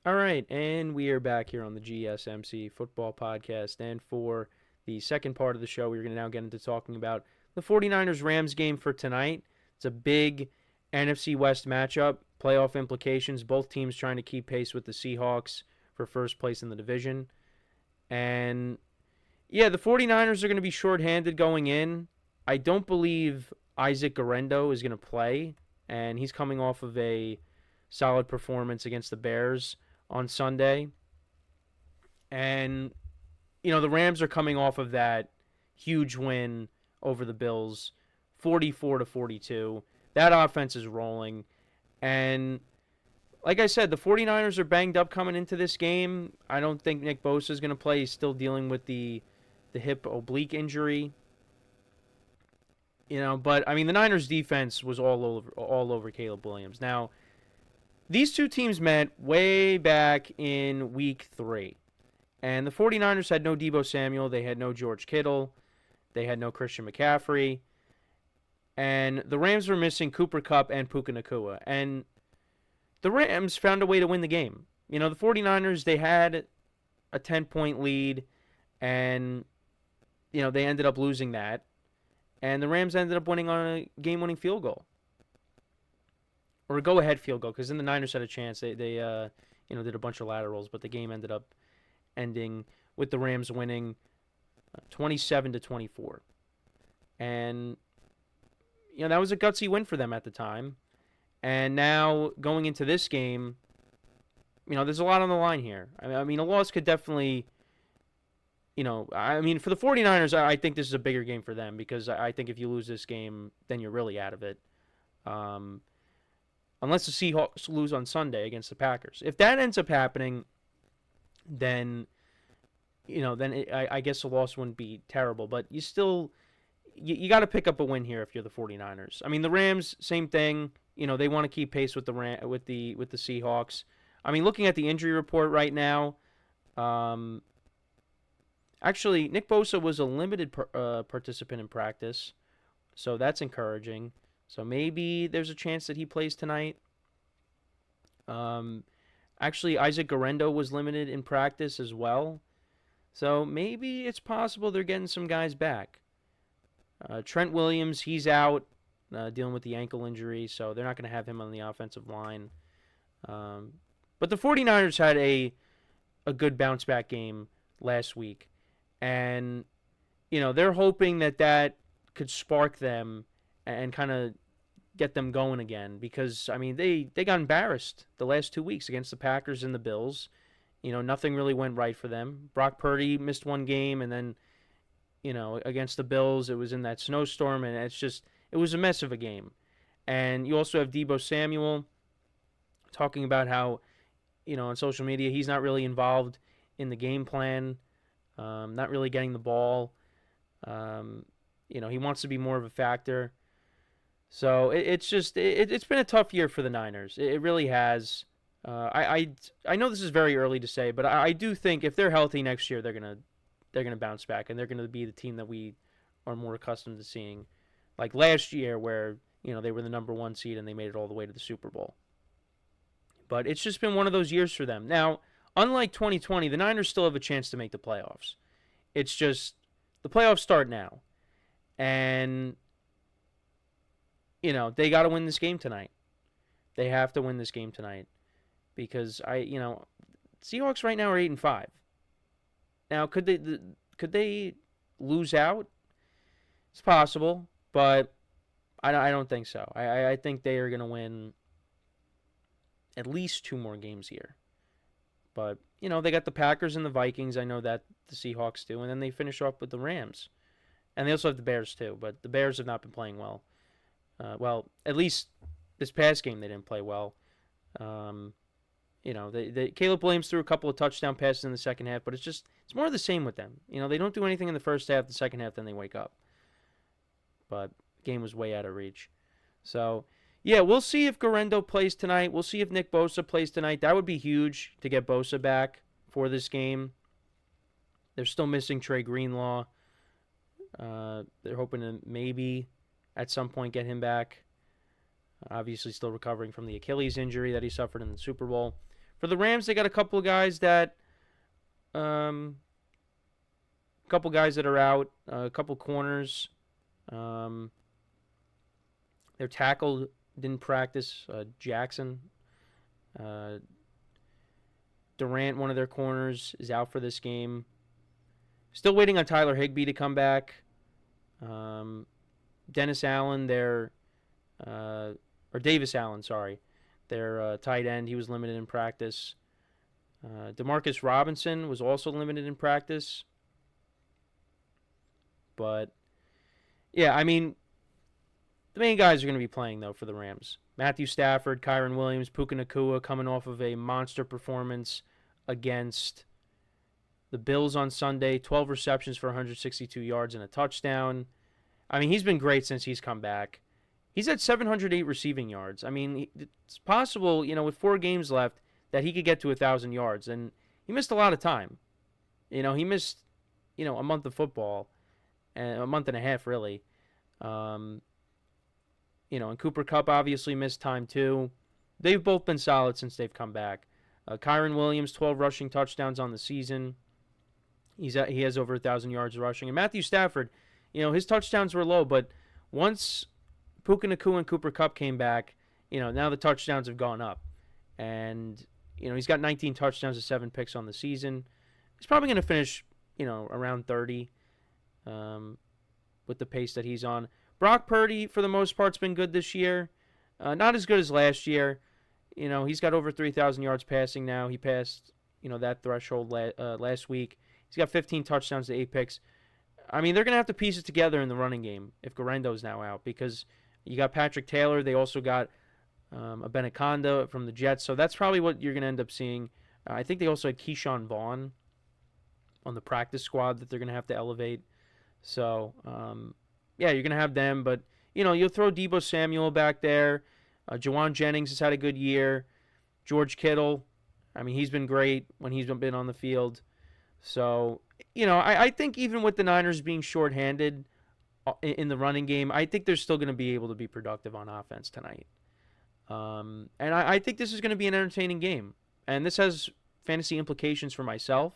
All right, and we are back here on the GSMC Football Podcast. And for the second part of the show, we're going to now get into talking about the 49ers-Rams game for tonight. It's a big NFC West matchup, playoff implications, both teams trying to keep pace with the Seahawks for first place in the division. And, yeah, the 49ers are going to be shorthanded going in. I don't believe Isaac Guerendo is going to play, and he's coming off of a solid performance against the Bears on Sunday. And, the Rams are coming off of that huge win over the Bills, 44-42. That offense is rolling. And like I said, the 49ers are banged up coming into this game. I don't think Nick Bosa is going to play. He's still dealing with the hip oblique injury. But I mean the Niners defense was all over Caleb Williams. Now, these two teams met way back in week 3. And the 49ers had no Deebo Samuel. They had no George Kittle. They had no Christian McCaffrey. And the Rams were missing Cooper Kupp and Puka Nacua. And the Rams found a way to win the game. The 49ers, they had a 10-point lead. And, they ended up losing that. And the Rams ended up winning on a game-winning field goal. Or a go-ahead field goal, because then the Niners had a chance. They did a bunch of laterals, but the game ended up ending with the Rams winning 27-24. And, that was a gutsy win for them at the time. And now, going into this game, there's a lot on the line here. I mean, a loss could definitely, for the 49ers, I think this is a bigger game for them, because I think if you lose this game, then you're really out of it. Unless the Seahawks lose on Sunday against the Packers. If that ends up happening, then, I guess the loss wouldn't be terrible. But you still, you got to pick up a win here if you're the 49ers. I mean, the Rams, same thing. They want to keep pace with the Seahawks. I mean, looking at the injury report right now, actually, Nick Bosa was a limited participant in practice, so that's encouraging. So maybe there's a chance that he plays tonight. Actually, Isaac Guerendo was limited in practice as well. So maybe it's possible they're getting some guys back. Trent Williams, he's out dealing with the ankle injury, so they're not going to have him on the offensive line. But the 49ers had a good bounce-back game last week. And, they're hoping that could spark them and kind of get them going again, because I mean they got embarrassed the last 2 weeks against the Packers and the Bills. Nothing really went right for them. Brock Purdy missed one game, and then against the Bills it was in that snowstorm, and it was a mess of a game. And you also have Deebo Samuel talking about how on social media he's not really involved in the game plan, not really getting the ball. He wants to be more of a factor. So it's been a tough year for the Niners. It really has. I know this is very early to say, but I do think if they're healthy next year, they're gonna bounce back, and they're gonna be the team that we are more accustomed to seeing, like last year where they were the number 1 seed and they made it all the way to the Super Bowl. But it's just been one of those years for them. Now, unlike 2020, the Niners still have a chance to make the playoffs. It's just the playoffs start now, and they got to win this game tonight. They have to win this game tonight, because Seahawks right now are 8-5. Now, could they lose out? It's possible, but I don't think so. I think they are going to win at least 2 more games here. But they got the Packers and the Vikings. I know that the Seahawks do, and then they finish off with the Rams, and they also have the Bears too. But the Bears have not been playing well. Well, at least this past game they didn't play well. Caleb Williams threw a couple of touchdown passes in the second half, but it's more of the same with them. They don't do anything in the first half. The second half, then they wake up. But the game was way out of reach. So, yeah, we'll see if Guerendo plays tonight. We'll see if Nick Bosa plays tonight. That would be huge to get Bosa back for this game. They're still missing Trey Greenlaw. They're hoping to maybe at some point get him back. Obviously still recovering from the Achilles injury that he suffered in the Super Bowl. For the Rams, they got a couple of guys that are out, a couple corners. Their tackle didn't practice. Jackson. Durant, one of their corners, is out for this game. Still waiting on Tyler Higbee to come back. Dennis Allen, or Davis Allen, sorry. Their tight end, he was limited in practice. Demarcus Robinson was also limited in practice. But, yeah, I mean, the main guys are going to be playing, though, for the Rams. Matthew Stafford, Kyron Williams, Puka Nacua coming off of a monster performance against the Bills on Sunday. 12 receptions for 162 yards and a touchdown. I mean, he's been great since he's come back. He's at 708 receiving yards. I mean, it's possible, with 4 games left, that he could get to 1,000 yards. And he missed a lot of time. He missed, a month of football. And a month and a half, really. And Cooper Kupp obviously missed time too. They've both been solid since they've come back. Kyron Williams, 12 rushing touchdowns on the season. He has over 1,000 yards rushing. And Matthew Stafford, his touchdowns were low, but once Puka Nacua and Cooper Kupp came back, now the touchdowns have gone up. And, he's got 19 touchdowns and 7 picks on the season. He's probably going to finish, around 30 with the pace that he's on. Brock Purdy, for the most part, has been good this year. Not as good as last year. He's got over 3,000 yards passing now. He passed, that threshold last week. He's got 15 touchdowns to 8 picks. I mean, they're going to have to piece it together in the running game if Guarendo's now out, because you got Patrick Taylor. They also got Abenaconda from the Jets. So that's probably what you're going to end up seeing. I think they also had Keyshawn Vaughn on the practice squad that they're going to have to elevate. So, yeah, you're going to have them. But, you'll throw Deebo Samuel back there. Jawan Jennings has had a good year. George Kittle, I mean, he's been great when he's been on the field. So, I think even with the Niners being shorthanded in the running game, I think they're still going to be able to be productive on offense tonight. And I think this is going to be an entertaining game. And this has fantasy implications for myself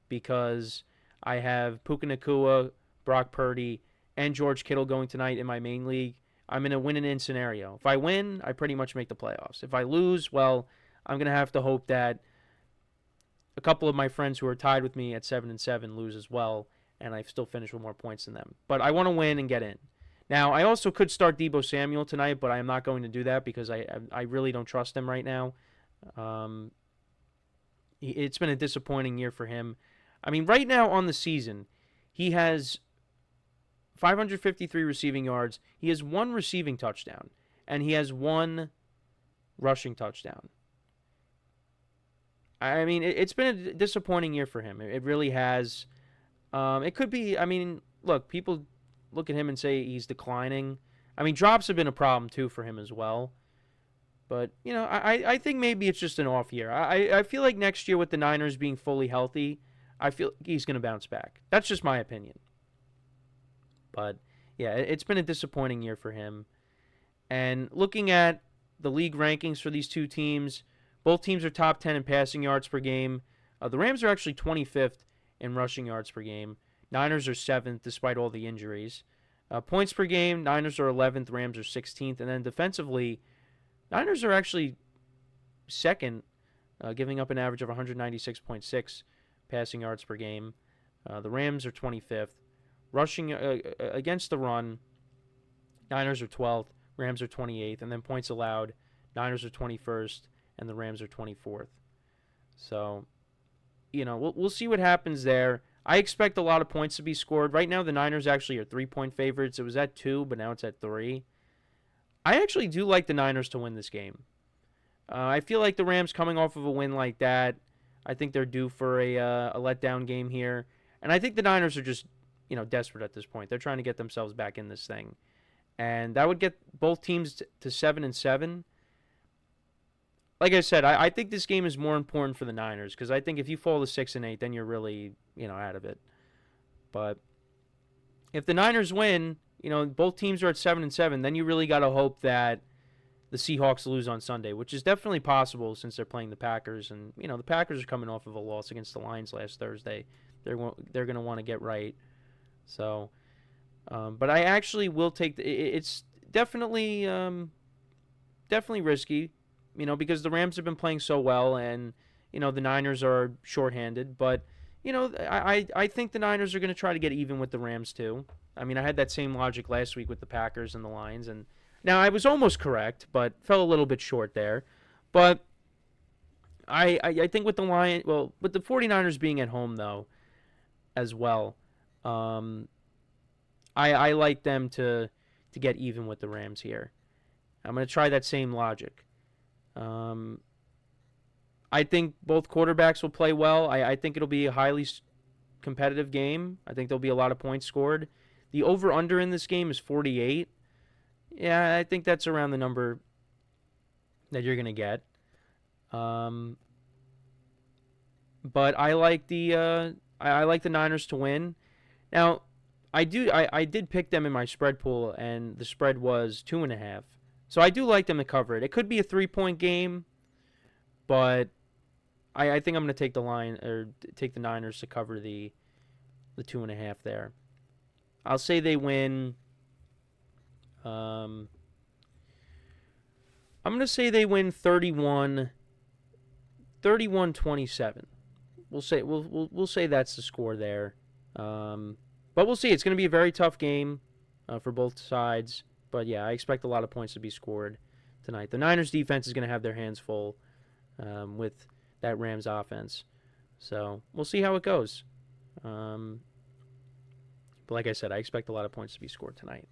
because I have Puka Nacua, Brock Purdy, and George Kittle going tonight in my main league. I'm in a win-and-in scenario. If I win, I pretty much make the playoffs. If I lose, well, I'm going to have to hope that a couple of my friends who are tied with me at 7-7 lose as well, and I still finish with more points than them. But I want to win and get in. Now, I also could start Deebo Samuel tonight, but I am not going to do that because I really don't trust him right now. It's been a disappointing year for him. I mean, right now on the season, he has 553 receiving yards. He has 1 receiving touchdown, and he has 1 rushing touchdown. I mean, it's been a disappointing year for him. It really has. It could be, I mean, look, people look at him and say he's declining. I mean, drops have been a problem, too, for him as well. But, I think maybe it's just an off year. I feel like next year with the Niners being fully healthy, I feel he's going to bounce back. That's just my opinion. But, yeah, it's been a disappointing year for him. And looking at the league rankings for these two teams, both teams are top 10 in passing yards per game. The Rams are actually 25th in rushing yards per game. Niners are 7th despite all the injuries. Points per game, Niners are 11th, Rams are 16th. And then defensively, Niners are actually 2nd, giving up an average of 196.6 passing yards per game. The Rams are 25th. Rushing against the run, Niners are 12th, Rams are 28th. And then points allowed, Niners are 21st, and the Rams are 24th. So, we'll see what happens there. I expect a lot of points to be scored. Right now, the Niners actually are 3-point favorites. It was at 2, but now it's at 3. I actually do like the Niners to win this game. I feel like the Rams coming off of a win like that, I think they're due for a letdown game here. And I think the Niners are just, desperate at this point. They're trying to get themselves back in this thing. And that would get both teams to 7-7. Like I said, I think this game is more important for the Niners because I think if you fall to 6-8, then you're really, out of it. But if the Niners win, both teams are at 7-7, then you really got to hope that the Seahawks lose on Sunday, which is definitely possible since they're playing the Packers. And, the Packers are coming off of a loss against the Lions last Thursday. They're going to want to get right. So, but I actually will take it's definitely risky, because the Rams have been playing so well, and, the Niners are shorthanded. But, I think the Niners are going to try to get even with the Rams too. I mean, I had that same logic last week with the Packers and the Lions, and now I was almost correct, but fell a little bit short there. But I think with the with the 49ers being at home though, as well, I like them to get even with the Rams here. I'm going to try that same logic. I think both quarterbacks will play well. I think it'll be a highly competitive game. I think there'll be a lot of points scored. The over-under in this game is 48. Yeah, I think that's around the number that you're going to get. But I like the Niners to win. Now, I did pick them in my spread pool, and the spread was 2.5. So I do like them to cover it. It could be a 3-point game, but I think I'm going to take the line, or take the Niners to cover the 2.5 there. I'll say they win. I'm going to say they win 31-27. We'll say that's the score there. But we'll see. It's going to be a very tough game for both sides. But yeah, I expect a lot of points to be scored tonight. The Niners defense is going to have their hands full with that Rams offense. So we'll see how it goes. But like I said, I expect a lot of points to be scored tonight.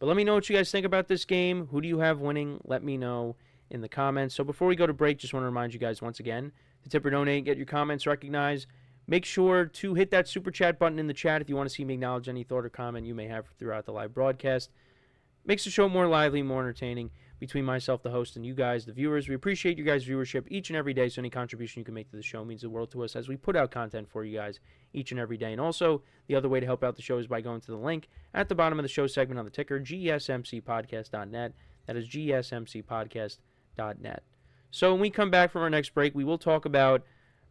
But let me know what you guys think about this game. Who do you have winning? Let me know in the comments. So before we go to break, just want to remind you guys once again to tip or donate, get your comments recognized. Make sure to hit that super chat button in the chat if you want to see me acknowledge any thought or comment you may have throughout the live broadcast. Makes the show more lively, more entertaining between myself, the host, and you guys, the viewers. We appreciate you guys' viewership each and every day, so any contribution you can make to the show means the world to us as we put out content for you guys each and every day. And also, the other way to help out the show is by going to the link at the bottom of the show segment on the ticker, GSMCPodcast.net. That is GSMCPodcast.net. So when we come back from our next break, we will talk about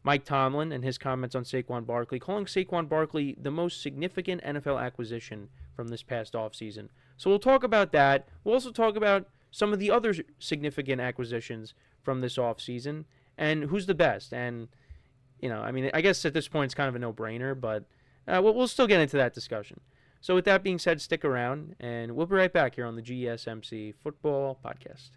Mike Tomlin and his comments on Saquon Barkley, calling Saquon Barkley the most significant NFL acquisition from this past offseason. So we'll talk about that. We'll also talk about some of the other significant acquisitions from this offseason and who's the best. And, I guess at this point it's kind of a no-brainer, but we'll still get into that discussion. So with that being said, stick around, and we'll be right back here on the GSMC Football Podcast.